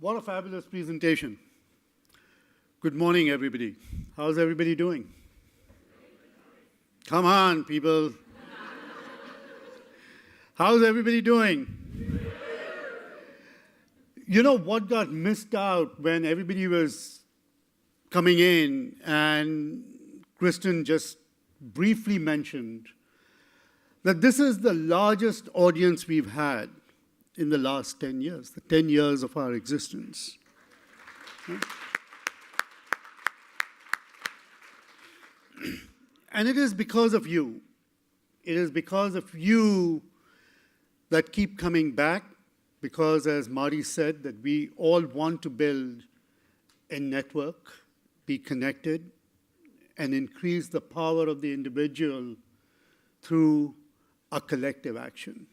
What a fabulous presentation. Good morning, everybody. How's everybody doing? Come on, people. How's everybody doing? You know what got missed out when everybody was coming in, and Kristen just briefly mentioned that this is the largest audience we've had in the last 10 years, the 10 years of our existence. And it is because of you. It is because of you that keep coming back, because as Marty said, that we all want to build a network, be connected, and increase the power of the individual through a collective action.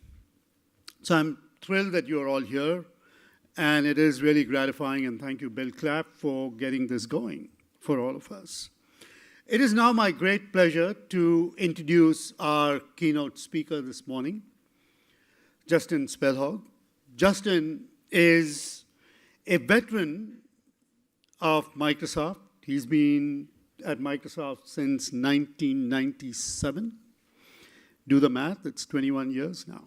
So I'm thrilled that you're all here, and it is really gratifying, and thank you, Bill Clapp, for getting this going for all of us. It is now my great pleasure to introduce our keynote speaker this morning, Justin Spelhaug. Justin is a veteran of Microsoft. He's been at Microsoft since 1997. Do the math, it's 21 years now.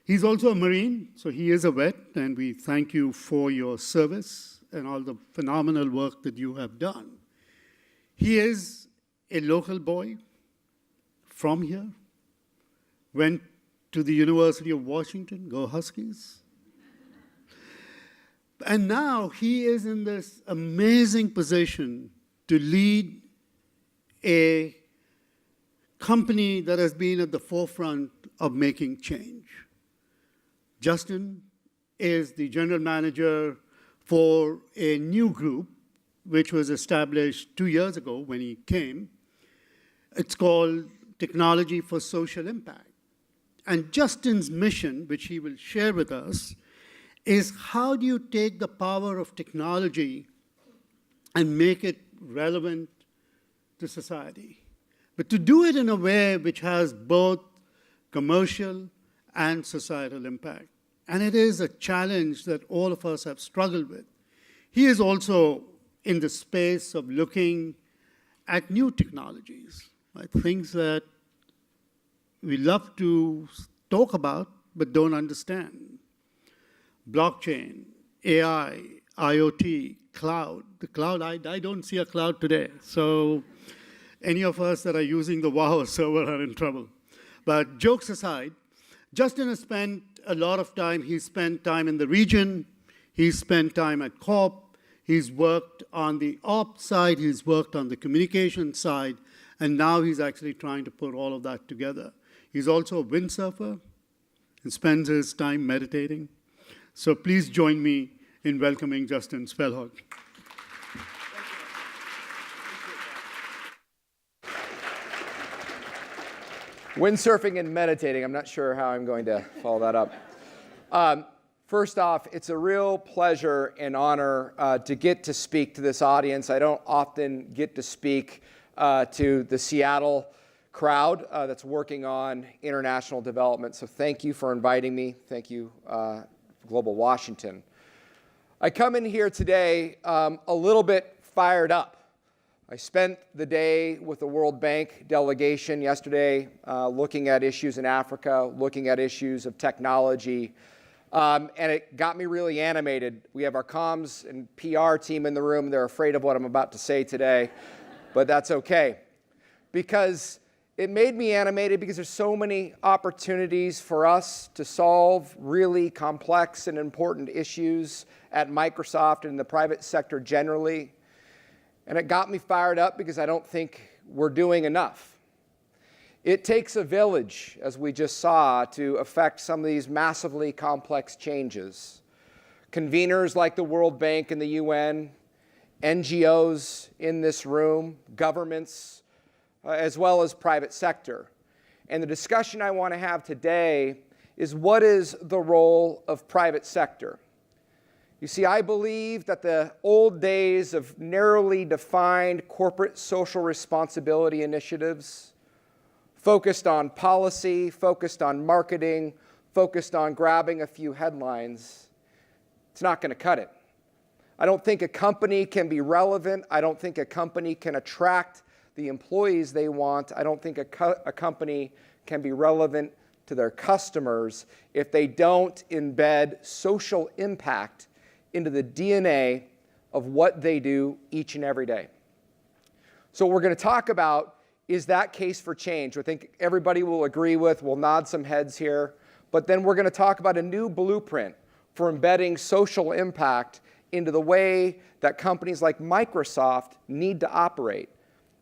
He's also a Marine, so he is a vet, and we thank you for your service and all the phenomenal work that you have done. He is a local boy from here, went to the University of Washington, go Huskies. And now he is in this amazing position to lead a company that has been at the forefront of making change. Justin is the general manager for a new group which was established 2 years ago when he came. It's called Technology for Social Impact. And Justin's mission, which he will share with us, is how do you take the power of technology and make it relevant to society? But to do it in a way which has both commercial and societal impact. And it is a challenge that all of us have struggled with. He is also in the space of looking at new technologies, right? Things that we love to talk about but don't understand. Blockchain, AI, IoT, cloud. The cloud, I don't see a cloud today. So any of us that are using the WoW server are in trouble. But jokes aside, Justin has spent a lot of time. He's spent time in the region. He's spent time at Corp. He's worked on the ops side. He's worked on the communication side. And now he's actually trying to put all of that together. He's also a windsurfer and spends his time meditating. So please join me in welcoming Justin Spelhaug. Windsurfing and meditating. I'm not sure how I'm going to follow that up. First off, it's a real pleasure and honor to get to speak to this audience. I don't often get to speak to the Seattle crowd that's working on international development. So thank you for inviting me. Thank you, Global Washington. I come in here today a little bit fired up. I spent the day with the World Bank delegation yesterday looking at issues in Africa, looking at issues of technology, and it got me really animated. We have our comms and PR team in the room. They're afraid of what I'm about to say today, but that's okay. Because it made me animated because there's so many opportunities for us to solve really complex and important issues at Microsoft and in the private sector generally. And it got me fired up because I don't think we're doing enough. It takes a village, as we just saw, to affect some of these massively complex changes. Conveners like the World Bank and the UN, NGOs in this room, governments, as well as private sector. And the discussion I want to have today is what is the role of private sector? You see, I believe that the old days of narrowly defined corporate social responsibility initiatives, focused on policy, focused on marketing, focused on grabbing a few headlines, It's not going to cut it. I don't think a company can be relevant. I don't think a company can attract the employees they want. I don't think a company can be relevant to their customers if they don't embed social impact into the DNA of what they do each and every day. So what we're going to talk about is that case for change. I think everybody will agree with, we'll nod some heads here, but then we're going to talk about a new blueprint for embedding social impact into the way that companies like Microsoft need to operate.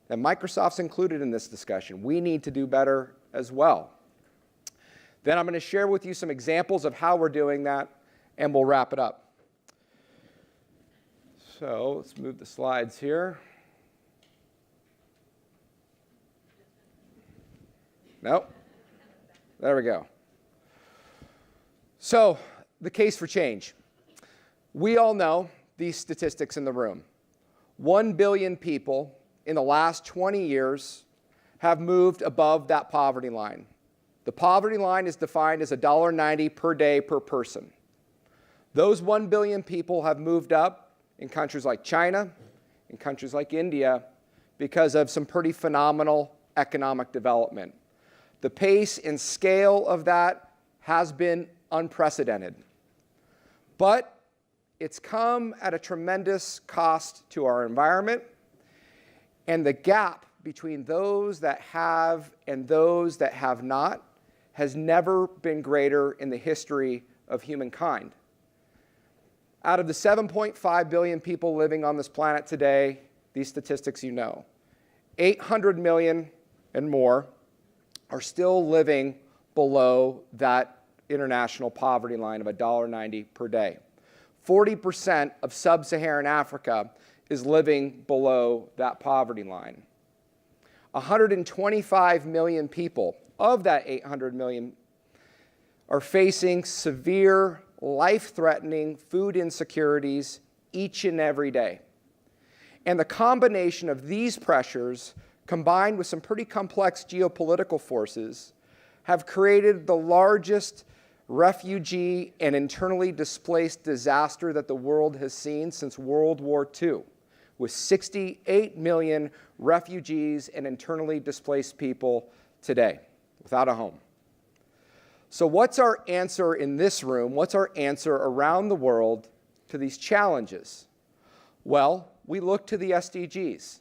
And Microsoft's included in this discussion. We need to do better as well. Then I'm going to share with you some examples of how we're doing that, and we'll wrap it up. So let's move the slides here. Nope. There we go. So the case for change. We all know these statistics in the room. 1 billion people in the last 20 years have moved above that poverty line. The poverty line is defined as $1.90 per day per person. Those 1 billion people have moved up in countries like China, in countries like India, because of some pretty phenomenal economic development. The pace and scale of that has been unprecedented. But it's come at a tremendous cost to our environment, and the gap between those that have and those that have not has never been greater in the history of humankind. Out of the 7.5 billion people living on this planet today, these statistics you know, 800 million and more are still living below that international poverty line of $1.90 per day. 40% of sub-Saharan Africa is living below that poverty line. 125 million people of that 800 million are facing severe, life-threatening food insecurities each and every day. And the combination of these pressures, combined with some pretty complex geopolitical forces, have created the largest refugee and internally displaced disaster that the world has seen since World War II, with 68 million refugees and internally displaced people today without a home. So what's our answer in this room? What's our answer around the world to these challenges? Well, we look to the SDGs.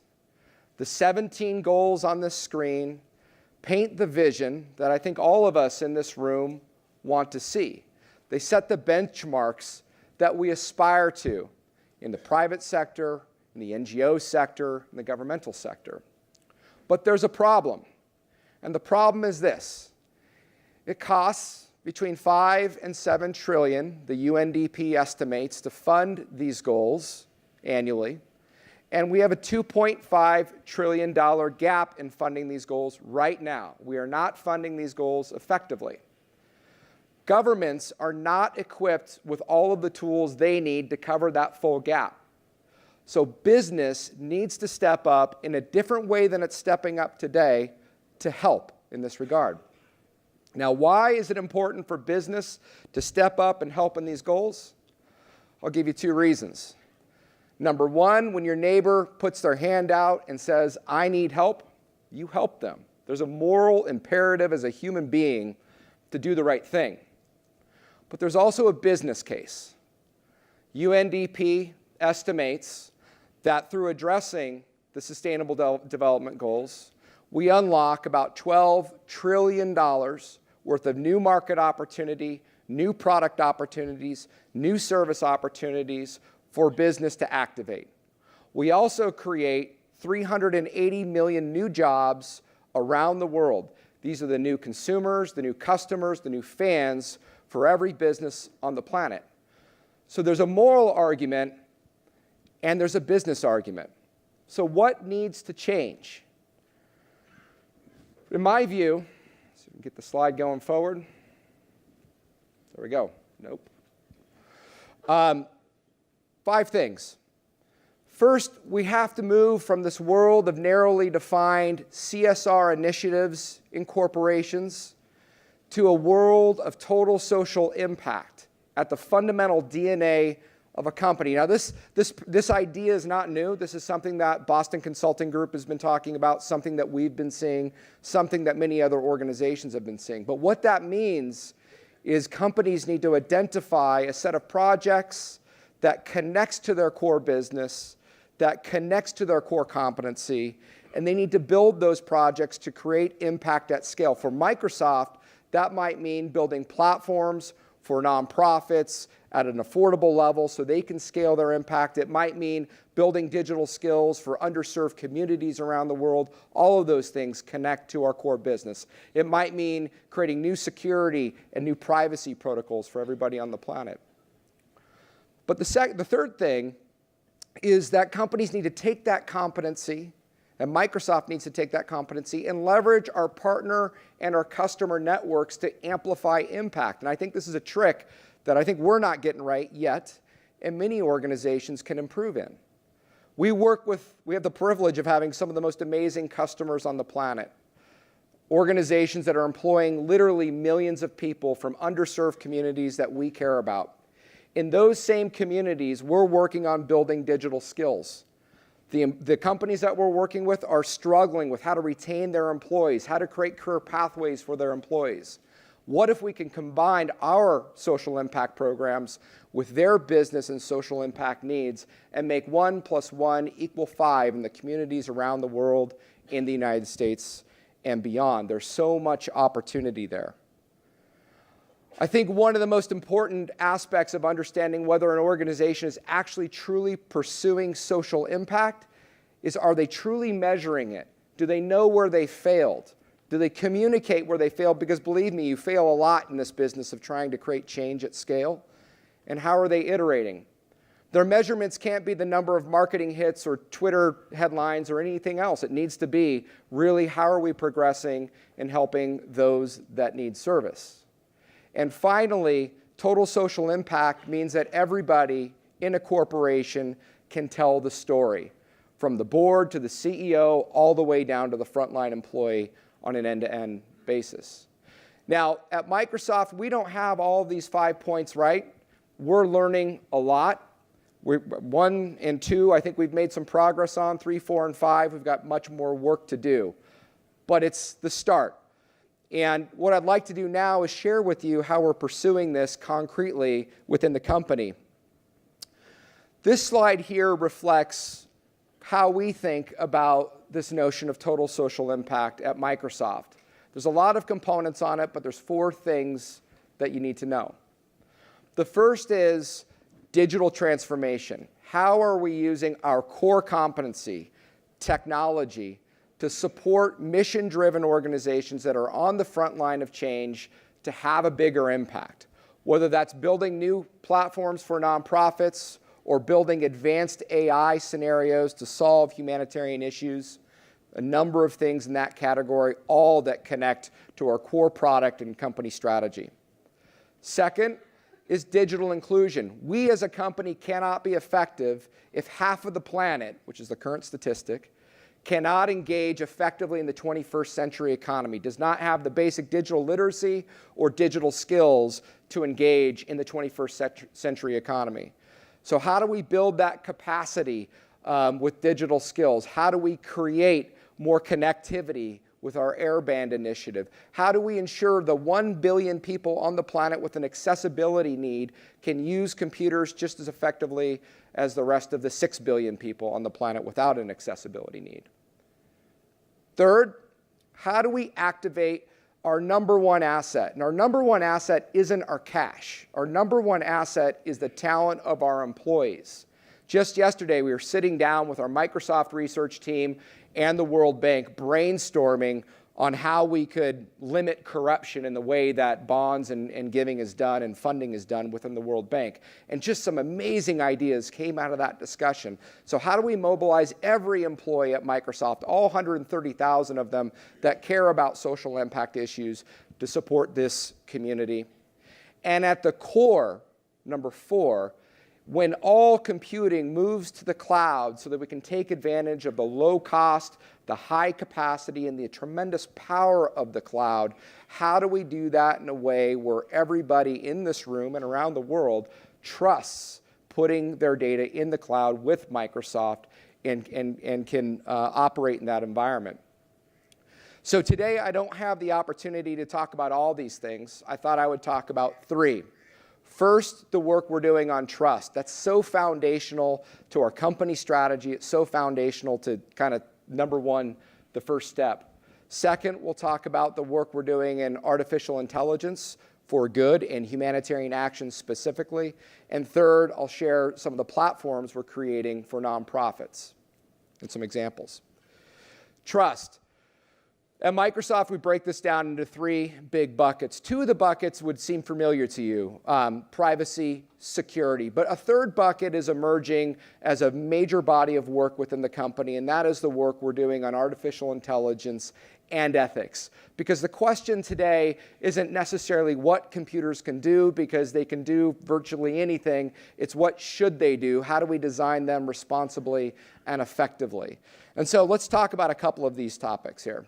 The 17 goals on this screen paint the vision that I think all of us in this room want to see. They set the benchmarks that we aspire to in the private sector, in the NGO sector, in the governmental sector. But there's a problem, and the problem is this. It costs between 5 and 7 trillion, the UNDP estimates, to fund these goals annually, and we have a $2.5 trillion gap in funding these goals right now. We are not funding these goals effectively. Governments are not equipped with all of the tools they need to cover that full gap. So business needs to step up in a different way than it's stepping up today to help in this regard. Now, why is it important for business to step up and help in these goals? I'll give you 2 reasons. Number 1, when your neighbor puts their hand out and says, "I need help," you help them. There's a moral imperative as a human being to do the right thing. But there's also a business case. UNDP estimates that through addressing the Sustainable Development Goals, we unlock about $12 trillion worth of new market opportunity, new product opportunities, new service opportunities for business to activate. We also create 380 million new jobs around the world. These are the new consumers, the new customers, the new fans for every business on the planet. So there's a moral argument and there's a business argument. So what needs to change? In my view, so we can get the slide going forward. There we go. Nope. 5 things. First, we have to move from this world of narrowly defined CSR initiatives in corporations to a world of total social impact at the fundamental DNA of a company. Now, this idea is not new. This is something that Boston Consulting Group has been talking about, something that we've been seeing, something that many other organizations have been seeing. But what that means is companies need to identify a set of projects that connects to their core business, that connects to their core competency, and they need to build those projects to create impact at scale. For Microsoft, that might mean building platforms for nonprofits at an affordable level so they can scale their impact. It might mean building digital skills for underserved communities around the world. All of those things connect to our core business. It might mean creating new security and new privacy protocols for everybody on the planet. But the third thing is that companies need to take that competency, and Microsoft needs to take that competency and leverage our partner and our customer networks to amplify impact. And I think this is a trick that I think we're not getting right yet, and many organizations can improve in. We have the privilege of having some of the most amazing customers on the planet. Organizations that are employing literally millions of people from underserved communities that we care about. In those same communities, we're working on building digital skills. The companies that we're working with are struggling with how to retain their employees, how to create career pathways for their employees. What if we can combine our social impact programs with their business and social impact needs and make 1 + 1 = 5 in the communities around the world, in the United States and beyond? There's so much opportunity there. I think one of the most important aspects of understanding whether an organization is actually truly pursuing social impact is, are they truly measuring it? Do they know where they failed? Do they communicate where they failed? Because believe me, you fail a lot in this business of trying to create change at scale. And how are they iterating? Their measurements can't be the number of marketing hits or Twitter headlines or anything else. It needs to be really, how are we progressing in helping those that need service? And finally, total social impact means that everybody in a corporation can tell the story, from the board to the CEO, all the way down to the frontline employee on an end-to-end basis. Now, at Microsoft, we don't have all of these 5 points right. We're learning a lot. 1 and 2, I think we've made some progress on. 3, 4, and 5, we've got much more work to do. But it's the start. And what I'd like to do now is share with you how we're pursuing this concretely within the company. This slide here reflects how we think about this notion of total social impact at Microsoft. There's a lot of components on it, but there's 4 things that you need to know. The first is digital transformation. How are we using our core competency, technology, to support mission-driven organizations that are on the front line of change to have a bigger impact? Whether that's building new platforms for nonprofits or building advanced AI scenarios to solve humanitarian issues, a number of things in that category, all that connect to our core product and company strategy. Second is digital inclusion. We as a company cannot be effective if half of the planet, which is the current statistic, cannot engage effectively in the 21st century economy, does not have the basic digital literacy or digital skills to engage in the 21st century economy. So how do we build that capacity with digital skills? How do we create more connectivity with our Airband initiative? How do we ensure the 1 billion people on the planet with an accessibility need can use computers just as effectively as the rest of the 6 billion people on the planet without an accessibility need? Third, how do we activate our number 1 asset? And our number 1 asset isn't our cash. Our number 1 asset is the talent of our employees. Just yesterday, we were sitting down with our Microsoft research team and the World Bank brainstorming on how we could limit corruption in the way that bonds and giving is done and funding is done within the World Bank. And just some amazing ideas came out of that discussion. So how do we mobilize every employee at Microsoft, all 130,000 of them that care about social impact issues, to support this community? And at the core, number 4, When all computing moves to the cloud so that we can take advantage of the low cost, the high capacity, and the tremendous power of the cloud, how do we do that in a way where everybody in this room and around the world trusts putting their data in the cloud with Microsoft and can operate in that environment? So today I don't have the opportunity to talk about all these things. I thought I would talk about three. First, the work we're doing on trust. That's so foundational to our company strategy. It's so foundational to kind of, number one, the first step. Second, we'll talk about the work we're doing in artificial intelligence for good and humanitarian action specifically. And third, I'll share some of the platforms we're creating for nonprofits and some examples. Trust. At Microsoft, we break this down into three big buckets. Two of the buckets would seem familiar to you, privacy, security. But a third bucket is emerging as a major body of work within the company, and that is the work we're doing on artificial intelligence and ethics. Because the question today isn't necessarily what computers can do, because they can do virtually anything. It's what should they do? How do we design them responsibly and effectively? And so let's talk about a couple of these topics here.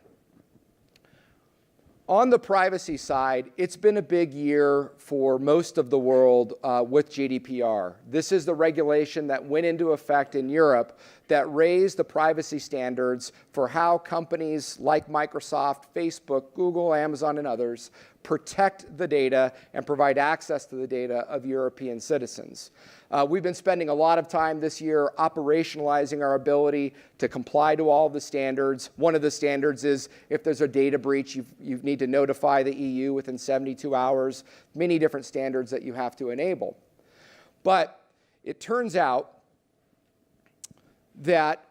On the privacy side, it's been a big year for most of the world with GDPR. This is the regulation that went into effect in Europe that raised the privacy standards for how companies like Microsoft, Facebook, Google, Amazon, and others protect the data and provide access to the data of European citizens. We've been spending a lot of time this year operationalizing our ability to comply to all of the standards. One of the standards is if there's a data breach, you need to notify the EU within 72 hours. Many different standards that you have to enable. But it turns out that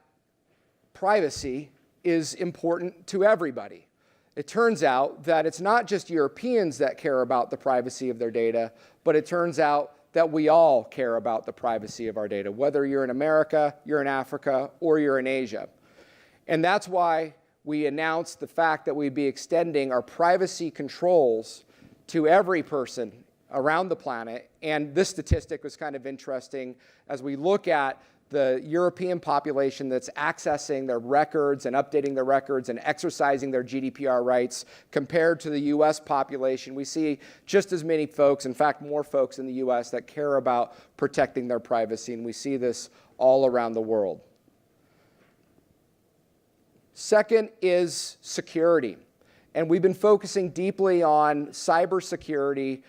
privacy is important to everybody. It turns out that it's not just Europeans that care about the privacy of their data, but it turns out that we all care about the privacy of our data, whether you're in America, you're in Africa, or you're in Asia. And that's why we announced the fact that we'd be extending our privacy controls to every person around the planet. And this statistic was kind of interesting as we look at the European population that's accessing their records and updating their records and exercising their GDPR rights compared to the US population. We see just as many folks, in fact, more folks in the US that care about protecting their privacy, and we see this all around the world. Second is security. And we've been focusing deeply on cybersecurity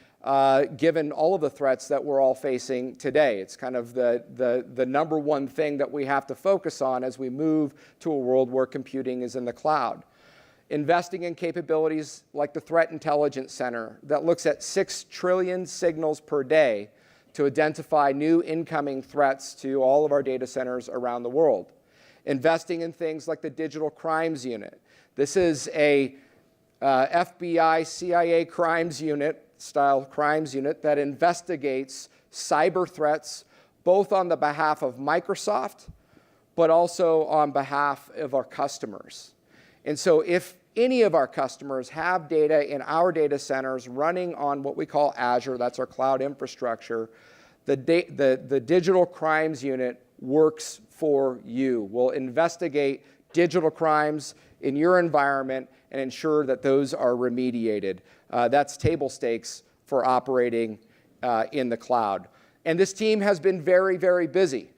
given all of the threats that we're all facing today. It's kind of the number one thing that we have to focus on as we move to a world where computing is in the cloud. Investing in capabilities like the Threat Intelligence Center that looks at 6 trillion signals per day to identify new incoming threats to all of our data centers around the world. Investing in things like the Digital Crimes Unit. This is a FBI, CIA crimes unit style crimes unit that investigates cyber threats both on the behalf of Microsoft but also on behalf of our customers. And so if any of our customers have data in our data centers running on what we call Azure, that's our cloud infrastructure, the Digital Crimes Unit works for you. We'll investigate digital crimes in your environment and ensure that those are remediated. That's table stakes for operating in the cloud. And this team has been very, very busy.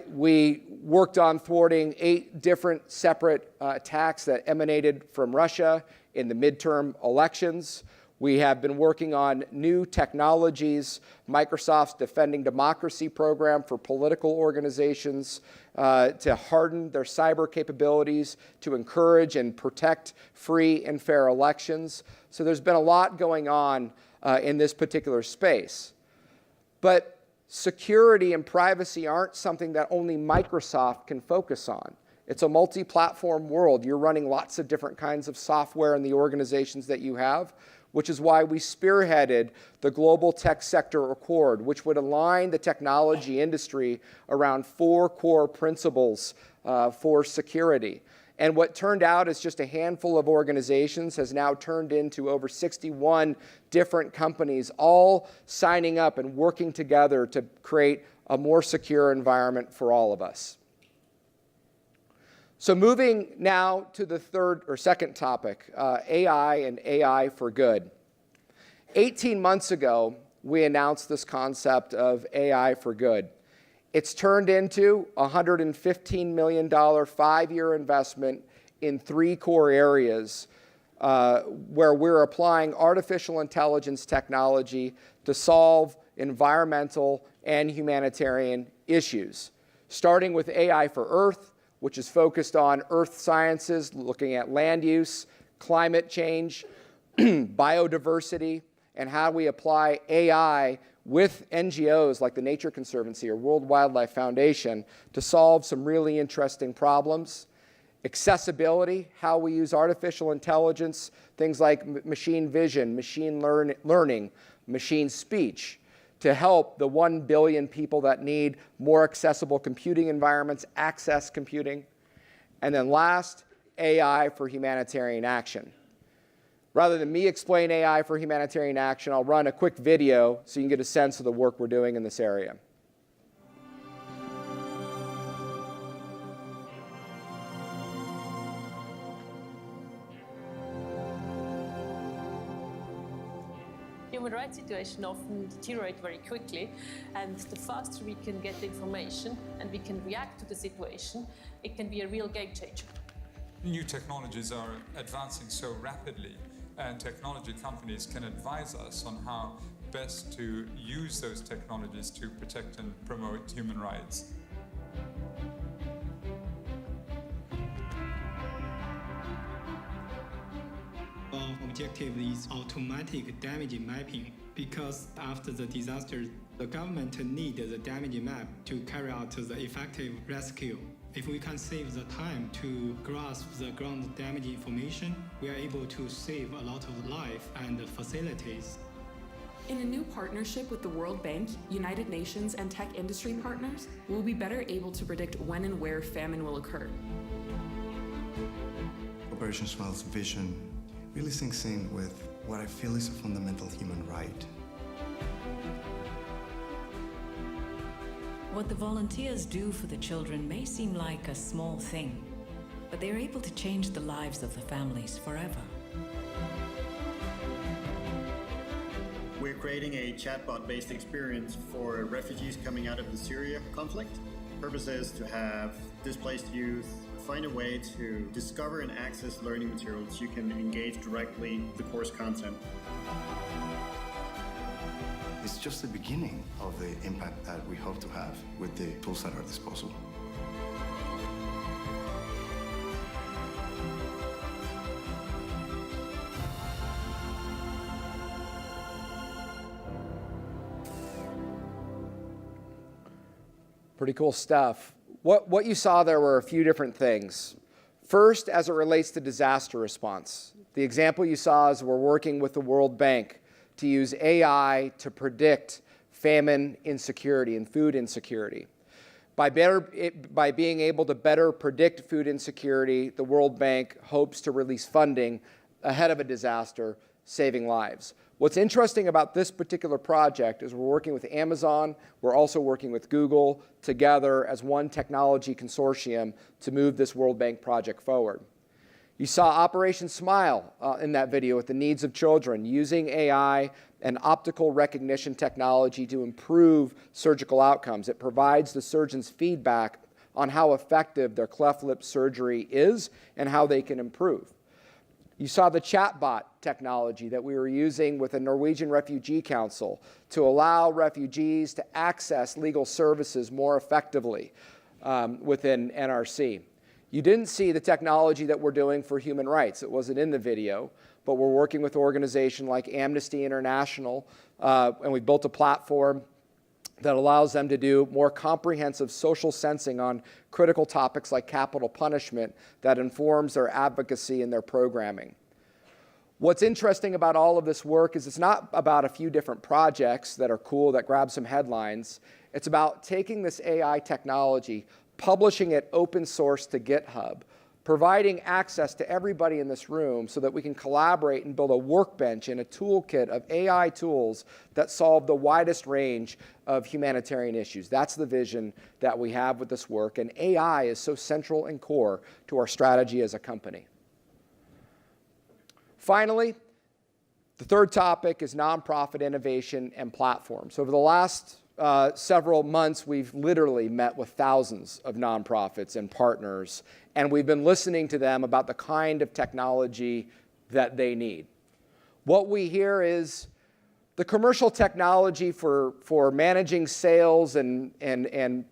We worked on thwarting 8 different separate attacks that emanated from Russia in the midterm elections. We have been working on new technologies, Microsoft's Defending Democracy program for political organizations to harden their cyber capabilities, to encourage and protect free and fair elections. So there's been a lot going on in this particular space. But security and privacy aren't something that only Microsoft can focus on. It's a multi-platform world. You're running lots of different kinds of software in the organizations that you have, which is why we spearheaded the Global Tech Sector Accord, which would align the technology industry around 4 core principles for security. And what turned out as just a handful of organizations has now turned into over 61 different companies, all signing up and working together to create a more secure environment for all of us. So moving now to the second topic, AI and AI for good. 18 months ago, we announced this concept of AI for good. It's turned into a $115 million 5-year investment in 3 core areas where we're applying artificial intelligence technology to solve environmental and humanitarian issues, starting with AI for Earth, which is focused on earth sciences, looking at land use, climate change, biodiversity, and how we apply AI with NGOs like the Nature Conservancy or World Wildlife Foundation to solve some really interesting problems. Accessibility, how we use artificial intelligence, things like machine vision, machine learning, machine speech, to help the 1 billion people that need more accessible computing environments access computing. And then last, AI for humanitarian action. Rather than me explain AI for humanitarian action, I'll run a quick video so you can get a sense of the work we're doing in this area. Human rights situation often deteriorate very quickly, and the faster we can get the information and we can react to the situation, it can be a real game changer. New technologies are advancing so rapidly, and technology companies can advise us on how best to use those technologies to protect and promote human rights. Our objective is automatic damage mapping because after the disaster, the government needs the damage map to carry out the effective rescue. If we can save the time to grasp the ground damage information, we are able to save a lot of life and facilities. In a new partnership with the World Bank, United Nations, and tech industry partners, we'll be better able to predict when and where famine will occur. Operation Smile's vision really sinks in with what I feel is a fundamental human right. What the volunteers do for the children may seem like a small thing, but they're able to change the lives of the families forever. We're creating a chatbot-based experience for refugees coming out of the Syria conflict. The purpose is to have displaced youth find a way to discover and access learning materials. You can engage directly with the course content. It's just the beginning of the impact that we hope to have with the tools at our disposal. Pretty cool stuff. What you saw there were a few different things. First, as it relates to disaster response. The example you saw is we're working with the World Bank to use AI to predict famine insecurity and food insecurity. By being able to better predict food insecurity, the World Bank hopes to release funding ahead of a disaster, saving lives. What's interesting about this particular project is we're working with Amazon, we're also working with Google together as one technology consortium to move this World Bank project forward. You saw Operation Smile in that video with the needs of children, using AI and optical recognition technology to improve surgical outcomes. It provides the surgeons feedback on how effective their cleft lip surgery is and how they can improve. You saw the chatbot technology that we were using with the Norwegian Refugee Council to allow refugees to access legal services more effectively within NRC. You didn't see the technology that we're doing for human rights. It wasn't in the video, but we're working with an organization like Amnesty International, and we built a platform that allows them to do more comprehensive social sensing on critical topics like capital punishment that informs their advocacy and their programming. What's interesting about all of this work is it's not about a few different projects that are cool, that grab some headlines. It's about taking this AI technology, publishing it open source to GitHub, providing access to everybody in this room so that we can collaborate and build a workbench and a toolkit of AI tools that solve the widest range of humanitarian issues. That's the vision that we have with this work, and AI is so central and core to our strategy as a company. Finally, the third topic is nonprofit innovation and platforms. Over the last several months, we've literally met with thousands of nonprofits and partners, and we've been listening to them about the kind of technology that they need. What we hear is the commercial technology for managing sales and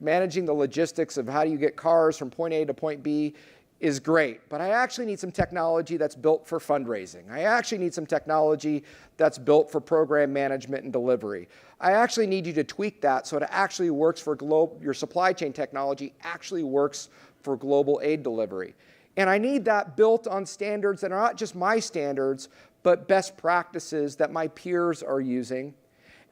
managing the logistics of how do you get cars from point A to point B is great, but I actually need some technology that's built for fundraising. I actually need some technology that's built for program management and delivery. I actually need you to tweak that so it actually works for your supply chain technology actually works for global aid delivery. And I need that built on standards that are not just my standards, but best practices that my peers are using.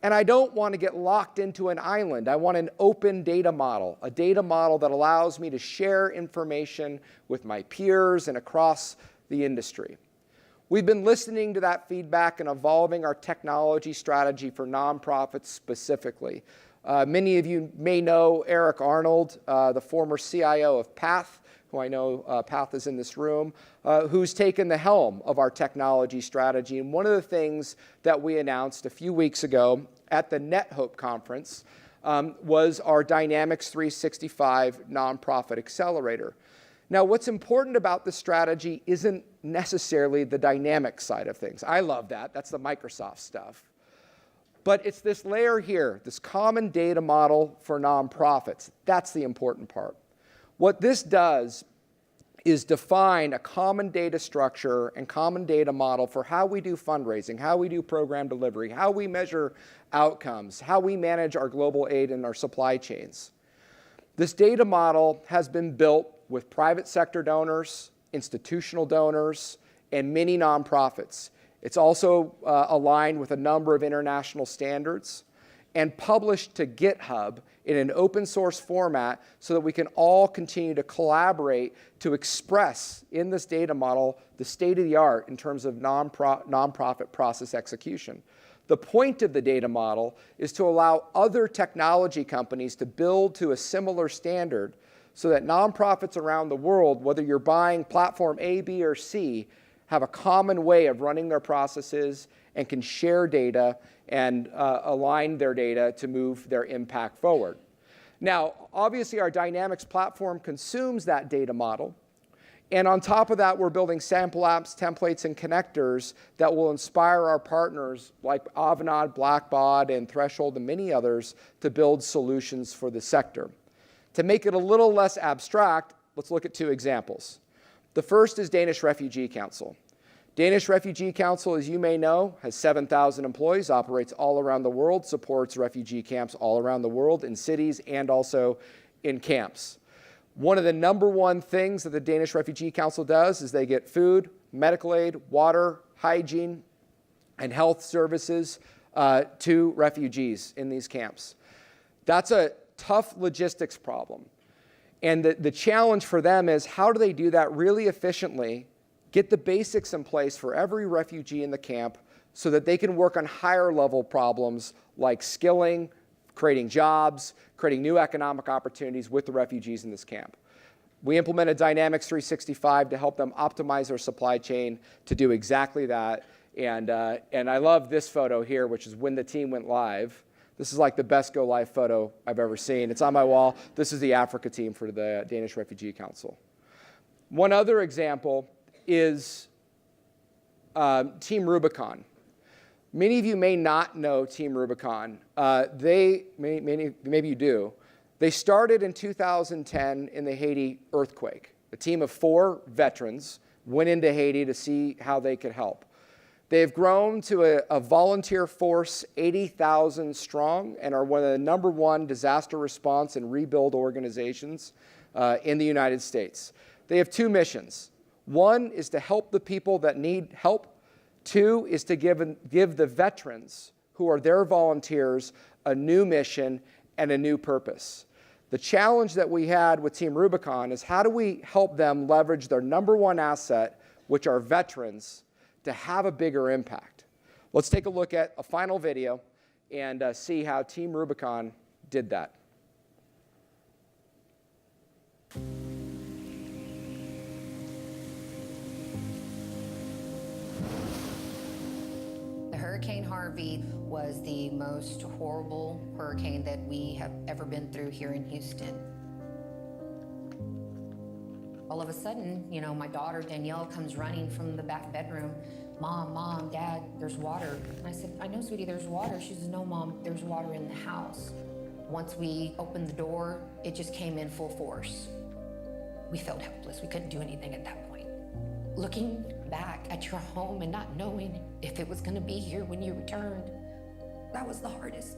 And I don't want to get locked into an island. I want an open data model, a data model that allows me to share information with my peers and across the industry. We've been listening to that feedback and evolving our technology strategy for nonprofits specifically. Many of you may know Eric Arnold, the former CIO of PATH, who I know PATH is in this room, who's taken the helm of our technology strategy. And one of the things that we announced a few weeks ago at the NetHope conference was our Dynamics 365 Nonprofit Accelerator. Now, what's important about this strategy isn't necessarily the dynamic side of things. I love that. That's the Microsoft stuff. But it's this layer here, this common data model for nonprofits. That's the important part. What this does is define a common data structure and common data model for how we do fundraising, how we do program delivery, how we measure outcomes, how we manage our global aid and our supply chains. This data model has been built with private sector donors, institutional donors, and many nonprofits. It's also aligned with a number of international standards and published to GitHub in an open source format so that we can all continue to collaborate to express in this data model the state of the art in terms of nonprofit process execution. The point of the data model is to allow other technology companies to build to a similar standard so that nonprofits around the world, whether you're buying platform A, B, or C, have a common way of running their processes and can share data and align their data to move their impact forward. Now, obviously, our Dynamics platform consumes that data model. And on top of that, we're building sample apps, templates, and connectors that will inspire our partners like Avanade, Blackbaud, and Threshold, and many others to build solutions for the sector. To make it a little less abstract, let's look at two examples. The first is Danish Refugee Council. Danish Refugee Council, as you may know, has 7,000 employees, operates all around the world, supports refugee camps all around the world in cities and also in camps. One of the number one things that the Danish Refugee Council does is they get food, medical aid, water, hygiene, and health services to refugees in these camps. That's a tough logistics problem. And the challenge for them is how do they do that really efficiently, get the basics in place for every refugee in the camp so that they can work on higher level problems like skilling, creating jobs, creating new economic opportunities with the refugees in this camp. We implemented Dynamics 365 to help them optimize their supply chain to do exactly that. And I love this photo here, which is when the team went live. This is like the best go live photo I've ever seen. It's on my wall. This is the Africa team for the Danish Refugee Council. One other example is Team Rubicon. Many of you may not know Team Rubicon. Maybe you do. They started in 2010 in the Haiti earthquake. A team of 4 veterans went into Haiti to see how they could help. They've grown to a volunteer force, 80,000 strong, and are one of the #1 disaster response and rebuild organizations in the United States. They have 2 missions. One is to help the people that need help. 2 is to give the veterans, who are their volunteers, a new mission and a new purpose. The challenge that we had with Team Rubicon is how do we help them leverage their number one asset, which are veterans, to have a bigger impact. Let's take a look at a final video and see how Team Rubicon did that. Hurricane Harvey was the most horrible hurricane that we have ever been through here in Houston. All of a sudden, you know, my daughter Danielle comes running from the back bedroom. Mom, Dad, there's water. And I said, I know, sweetie, there's water. She says, no, Mom, there's water in the house. Once we opened the door, it just came in full force. We felt helpless. We couldn't do anything at that point. Looking back at your home and not knowing if it was going to be here when you returned, that was the hardest.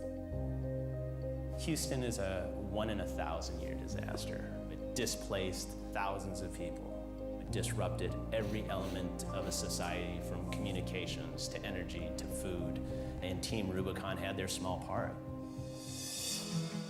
Houston is a 1 in 1,000-year disaster. It displaced thousands of people. It disrupted every element of a society, from communications to energy to food, and Team Rubicon had their small part.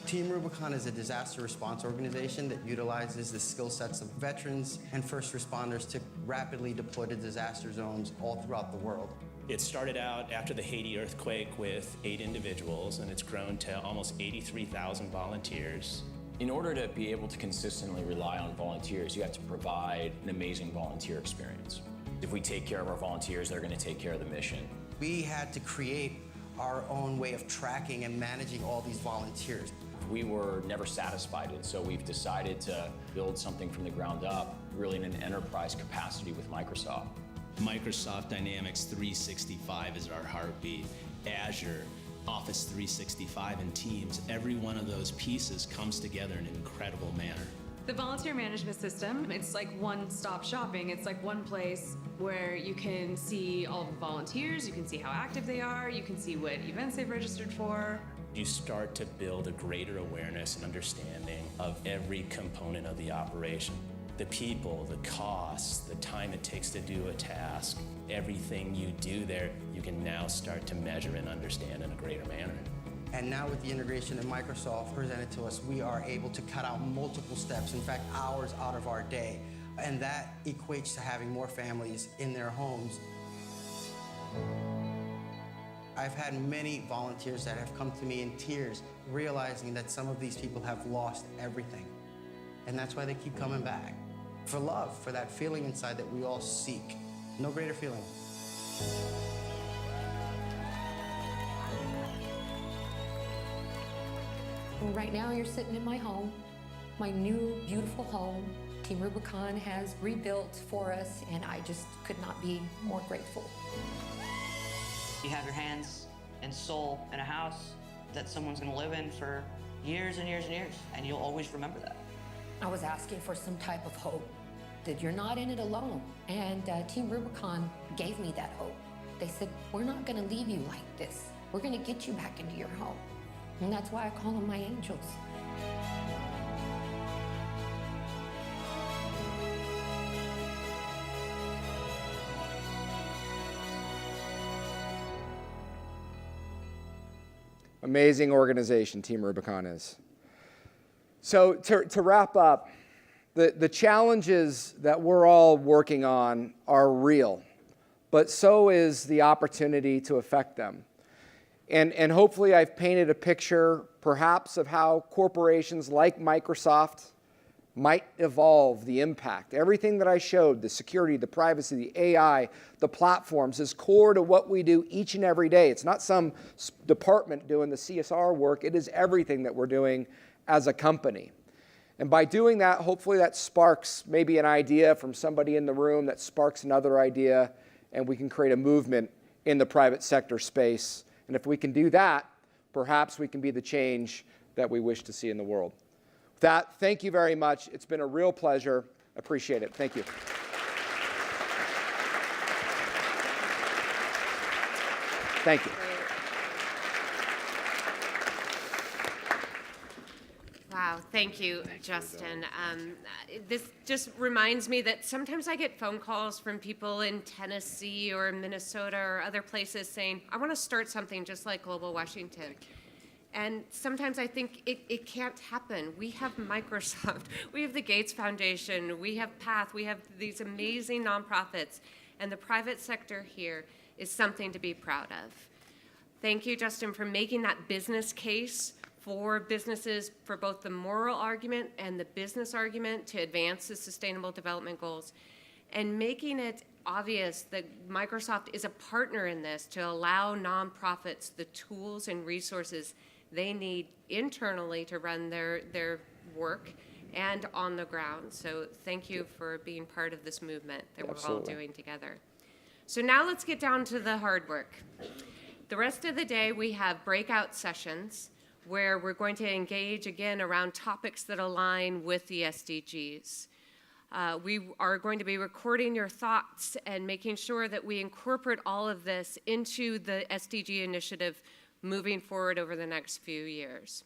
Team Rubicon is a disaster response organization that utilizes the skill sets of veterans and first responders to rapidly deploy to disaster zones all throughout the world. It started out after the Haiti earthquake with 8 individuals, and it's grown to almost 83,000 volunteers. In order to be able to consistently rely on volunteers, you have to provide an amazing volunteer experience. If we take care of our volunteers, they're going to take care of the mission. We had to create our own way of tracking and managing all these volunteers. We were never satisfied, and so we've decided to build something from the ground up, really in an enterprise capacity with Microsoft. Microsoft Dynamics 365 is our heartbeat. Azure, Office 365, and Teams, every one of those pieces comes together in an incredible manner. The volunteer management system, it's like one-stop shopping. It's like one place where you can see all the volunteers, you can see how active they are, you can see what events they've registered for. You start to build a greater awareness and understanding of every component of the operation. The people, the costs, the time it takes to do a task, everything you do there, you can now start to measure and understand in a greater manner. And now with the integration that Microsoft presented to us, we are able to cut out multiple steps, in fact, hours out of our day. And that equates to having more families in their homes. I've had many volunteers that have come to me in tears, realizing that some of these people have lost everything. And that's why they keep coming back. For love, for that feeling inside that we all seek. No greater feeling. Right now, you're sitting in my home, my new, beautiful home. Team Rubicon has rebuilt for us, and I just could not be more grateful. You have your hands and soul in a house that someone's going to live in for years and years and years, and you'll always remember that. I was asking for some type of hope, that you're not in it alone. And Team Rubicon gave me that hope. They said, we're not going to leave you like this. We're going to get you back into your home. And that's why I call them my angels. Amazing organization Team Rubicon is. So to wrap up, the challenges that we're all working on are real, but so is the opportunity to affect them. And hopefully I've painted a picture perhaps of how corporations like Microsoft might evolve the impact. Everything that I showed, the security, the privacy, the AI, the platforms, is core to what we do each and every day. It's not some department doing the CSR work. It is everything that we're doing as a company. And by doing that, hopefully that sparks maybe an idea from somebody in the room, that sparks another idea, and we can create a movement in the private sector space. And if we can do that, perhaps we can be the change that we wish to see in the world. With that, thank you very much. It's been a real pleasure. Appreciate it. Thank you. Thank you. Wow, thank you, Justin. This just reminds me that sometimes I get phone calls from people in Tennessee or Minnesota or other places saying, I want to start something just like Global Washington. And sometimes I think it can't happen. We have Microsoft, we have the Gates Foundation, we have PATH, we have these amazing nonprofits, and the private sector here is something to be proud of. Thank you, Justin, for making that business case for businesses, for both the moral argument and the business argument to advance the Sustainable Development Goals, and making it obvious that Microsoft is a partner in this to allow nonprofits the tools and resources they need internally to run their work and on the ground. So thank you for being part of this movement that we're all doing together. So now let's get down to the hard work. The rest of the day we have breakout sessions where we're going to engage again around topics that align with the SDGs. We are going to be recording your thoughts and making sure that we incorporate all of this into the SDG initiative moving forward over the next few years.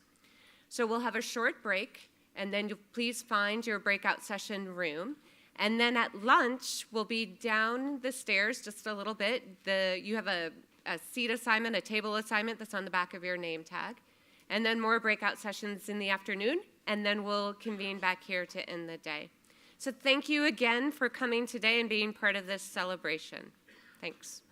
So we'll have a short break, and then you'll please find your breakout session room. And then at lunch, we'll be down the stairs just a little bit. You have a seat assignment, a table assignment that's on the back of your name tag. And then more breakout sessions in the afternoon, and then we'll convene back here to end the day. So thank you again for coming today and being part of this celebration. Thanks.